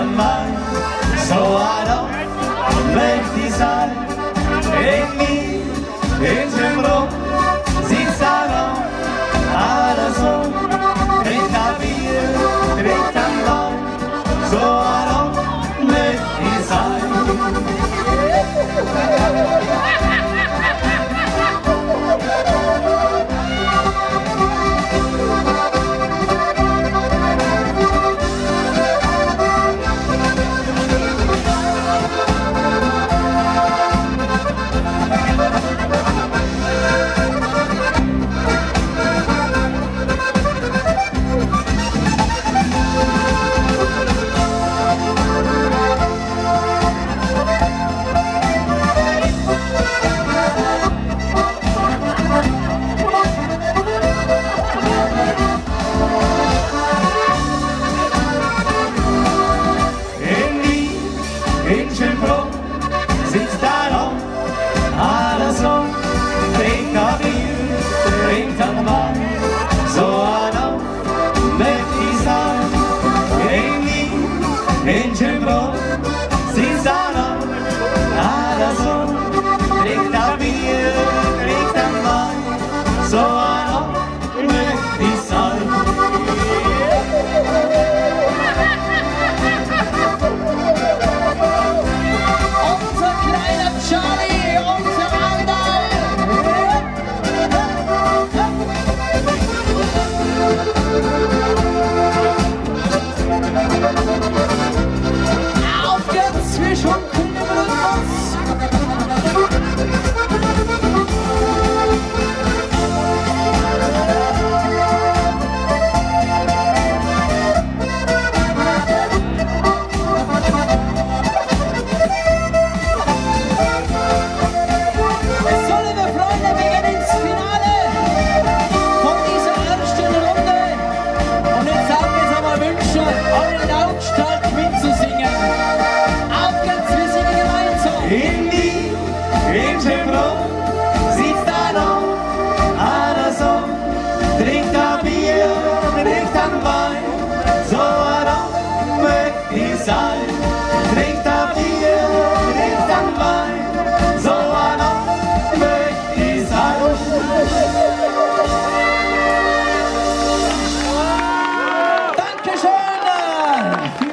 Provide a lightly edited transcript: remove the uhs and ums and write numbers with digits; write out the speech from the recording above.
am Wein, so einer möchte ich sein. In Wien, in Schönbrunn, sitzt einer so, trinkt ein Bier, trinkt ein Wein, so einer möchte ich sein. In Schönbrunn sitzt einer so, trinkt ein Bier, trinkt ein Wein, so einer möchte ich sein. In Wien, in Schönbrunn sitzt einer so, trinkt ein Bier, trinkt ein Wein, so einer möchte ich sein. Auf geht's, wir schunkeln im Rhythmus. So, liebe Freunde, wir gehen ins Finale von dieser ersten Runde. Und jetzt sagen wir es einmal wünschen, alle lautstark mitzusingen. Auf geht's, wir singen gemeinsam. In Wien, in Schönbrunn, sitzt einer so, trinkt ein Bier, trinkt ein Wein, so einer möchte ich sein.